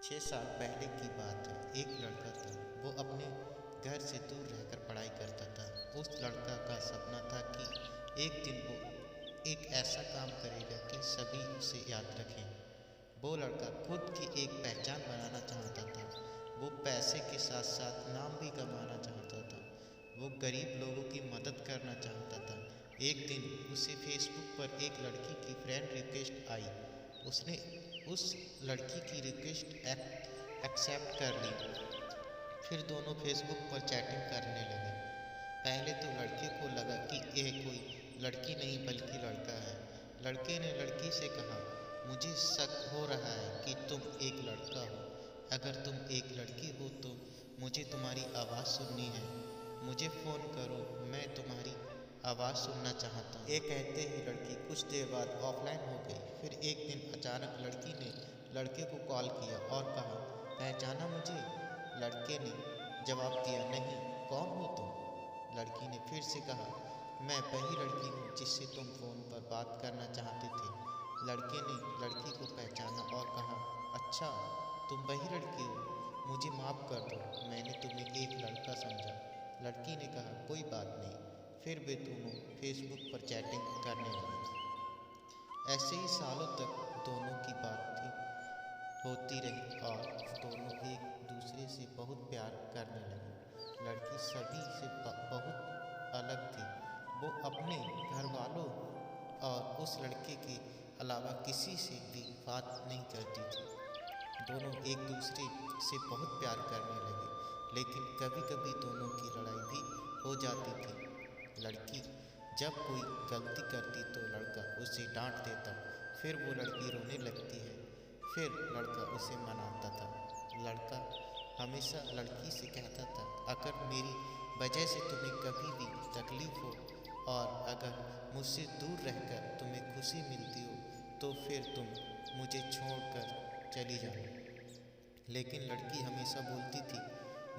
6 साल पहले की बात है। एक लड़का था। वो अपने घर से दूर रहकर पढ़ाई करता था। उस लड़का का सपना था कि एक दिन वो एक ऐसा काम करेगा कि सभी उसे याद रखें। वो लड़का खुद की एक पहचान बनाना चाहता था। वो पैसे के साथ साथ नाम भी कमाना चाहता था। वो गरीब लोगों की मदद करना चाहता था। एक दिन उसे फेसबुक पर एक लड़की की फ्रेंड रिक्वेस्ट आई। उसने उस लड़की की रिक्वेस्ट एक्सेप्ट कर ली। फिर दोनों फेसबुक पर चैटिंग करने लगे। पहले तो लड़के को लगा कि यह कोई लड़की नहीं बल्कि लड़का है। लड़के ने लड़की से कहा, मुझे शक हो रहा है कि तुम एक लड़का हो। अगर तुम एक लड़की हो तो मुझे तुम्हारी आवाज़ सुननी है। मुझे फ़ोन करो, मैं तुम्हारी आवाज़ सुनना चाहता हूँ। ये कहते ही लड़की कुछ देर बाद ऑफलाइन हो गई। फिर एक दिन अचानक लड़की ने लड़के को कॉल किया और कहा, पहचाना मुझे? लड़के ने जवाब दिया, नहीं, कौन हो तुम? लड़की ने फिर से कहा, मैं वही लड़की हूँ जिससे तुम फ़ोन पर बात करना चाहते थे। लड़के ने लड़की को पहचाना और कहा, अच्छा, तुम वही लड़की हो। मुझे माफ़ कर दो, मैंने तुम्हें एक लड़का समझा। लड़की ने कहा, कोई बात नहीं। फिर वे दोनों फेसबुक पर चैटिंग करने लगे। ऐसे ही सालों तक दोनों की बातें होती रही और दोनों एक दूसरे से बहुत प्यार करने लगे। लड़की सभी से बहुत अलग थी। वो अपने घर वालों और उस लड़के के अलावा किसी से भी बात नहीं करती थी। दोनों एक दूसरे से बहुत प्यार करने लगे, लेकिन कभी कभी दोनों की लड़ाई भी हो जाती थी। लड़की जब कोई गलती करती तो लड़का उसे डांट देता। फिर वो लड़की रोने लगती है। फिर लड़का उसे मनाता था। लड़का हमेशा लड़की से कहता था, अगर मेरी वजह से तुम्हें कभी भी तकलीफ़ हो और अगर मुझसे दूर रहकर तुम्हें खुशी मिलती हो तो फिर तुम मुझे छोड़कर चली जाओ। लेकिन लड़की हमेशा बोलती थी,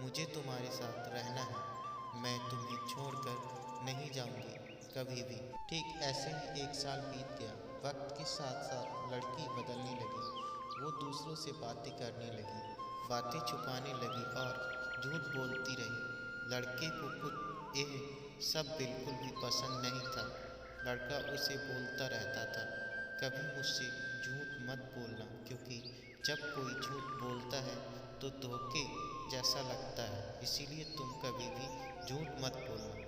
मुझे तुम्हारे साथ रहना है, मैं तुम्हें छोड़कर नहीं जाऊंगी कभी भी। ठीक ऐसे ही 1 साल बीत गया। वक्त के साथ साथ लड़की बदलने लगी। वो दूसरों से बातें करने लगी, बातें छुपाने लगी और झूठ बोलती रही। लड़के को कुछ यह सब बिल्कुल भी पसंद नहीं था। लड़का उसे बोलता रहता था, कभी मुझसे झूठ मत बोलना, क्योंकि जब कोई झूठ बोलता है तो धोखे जैसा लगता है, इसीलिए तुम कभी भी झूठ मत बोलना।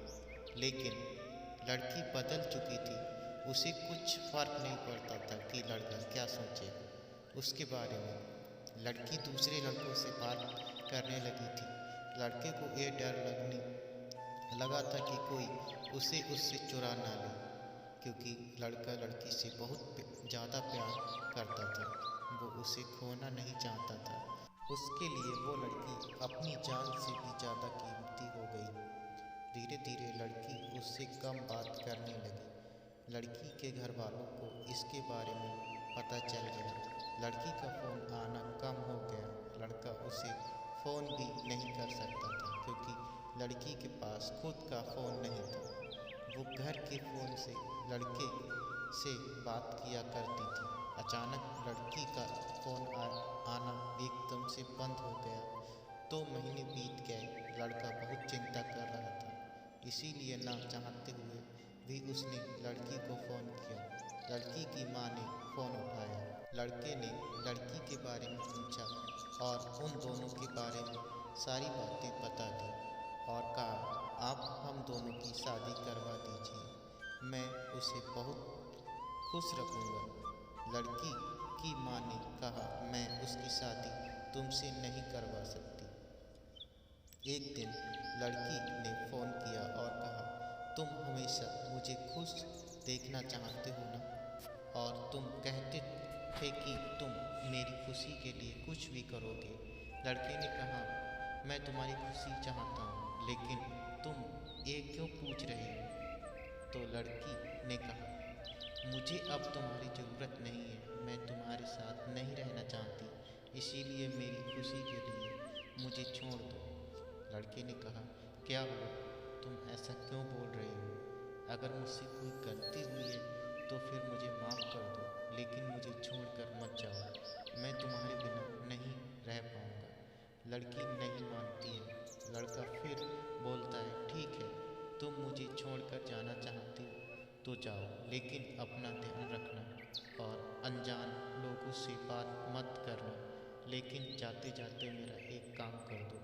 लेकिन लड़की बदल चुकी थी। उसे कुछ फर्क नहीं पड़ता था कि लड़का क्या सोचेगा उसके बारे में। लड़की दूसरे लड़कों से बात करने लगी थी। लड़के को यह डर लगने लगा था कि कोई उसे उससे चुरा ना ले, क्योंकि लड़का लड़की से बहुत ज़्यादा प्यार करता था। वो उसे खोना नहीं चाहता था। उसके लिए वो लड़की अपनी जान से भी ज़्यादा कीमती हो गई। धीरे धीरे लड़की उससे कम बात करने लगी। लड़की के घर वालों को इसके बारे में पता चल गया। लड़की का फ़ोन आना कम हो गया। लड़का उसे फ़ोन भी नहीं कर सकता था, क्योंकि लड़की के पास खुद का फ़ोन नहीं था। वो घर के फ़ोन से लड़के से बात किया करती थी। अचानक लड़की का फ़ोन आना एकदम से बंद हो गया। 2 महीने बीत गए। लड़का बहुत चिंता कर रहा था, इसीलिए ना चाहते हुए भी उसने लड़की को फ़ोन किया। लड़की की माँ ने फ़ोन उठाया। लड़के ने लड़की के बारे में पूछा और उन दोनों के बारे में सारी बातें बता दी और कहा, आप हम दोनों की शादी करवा दीजिए, मैं उसे बहुत खुश रखूँगा। लड़की की माँ ने कहा, मैं उसकी शादी तुमसे नहीं करवा सकती। एक दिन लड़की ने फ़ोन किया और कहा, तुम हमेशा मुझे खुश देखना चाहते हो ना, और तुम कहते थे कि तुम मेरी खुशी के लिए कुछ भी करोगे। लड़के ने कहा, मैं तुम्हारी खुशी चाहता हूँ, लेकिन तुम ये क्यों पूछ रहे हो? तो लड़की ने कहा, मुझे अब तुम्हारी ज़रूरत नहीं है, मैं तुम्हारे साथ नहीं रहना चाहती, इसीलिए मेरी खुशी के लिए मुझे छोड़ दो। लड़के ने कहा, क्या हुआ, तुम ऐसा क्यों बोल रहे हो? अगर मुझसे कोई गलती हुई है तो फिर मुझे माफ़ कर दो, लेकिन मुझे छोड़कर मत जाओ। मैं तुम्हारे बिना नहीं लड़की नहीं मानती है। लड़का फिर बोलता है, ठीक है, तुम मुझे छोड़कर जाना चाहती हो तो जाओ, लेकिन अपना ध्यान रखना और अनजान लोगों से बात मत करना। लेकिन जाते जाते मेरा एक काम कर दो,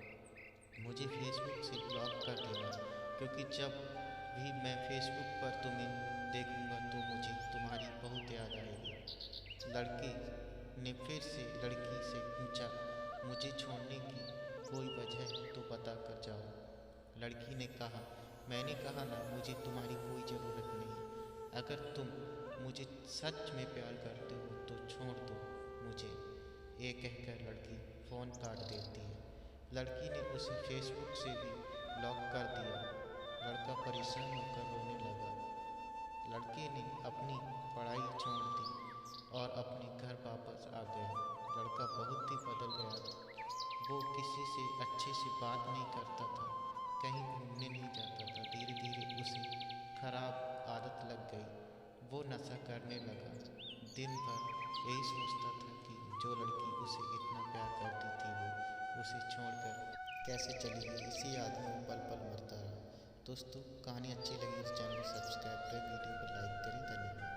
मुझे फेसबुक से ब्लॉक कर देना, क्योंकि जब भी मैं फेसबुक पर तुम्हें देखूंगा तो मुझे तुम्हारी बहुत याद आएगी। लड़के ने फिर से लड़की से पूछा, मुझे छोड़ने की कोई वजह है तो बता कर जाओ। लड़की ने कहा, मैंने कहा ना, मुझे तुम्हारी कोई ज़रूरत नहीं। अगर तुम मुझे सच में प्यार करते हो तो छोड़ दो मुझे। ये कहकर लड़की फ़ोन काट देती है। लड़की ने उसे फेसबुक से भी ब्लॉक कर दिया। लड़का परेशान होकर रोने लगा। लड़के ने अपनी पढ़ाई छोड़ दी और अपने घर वापस आ गया। लड़का बहुत ही बदल गया। वो किसी से अच्छे से बात नहीं करता था, कहीं घूमने नहीं जाता था। धीरे धीरे उसे खराब आदत लग गई। वो नशा करने लगा। दिन भर यही सोचता था कि जो लड़की उसे इतना प्यार करती थी वो उसे छोड़कर कैसे चली गई। इसी याद में वो पल पल मरता रहा। दोस्तों, कहानी अच्छी लगी तो चैनल को सब्सक्राइब करें, वीडियो को लाइक करें। धन्यवाद।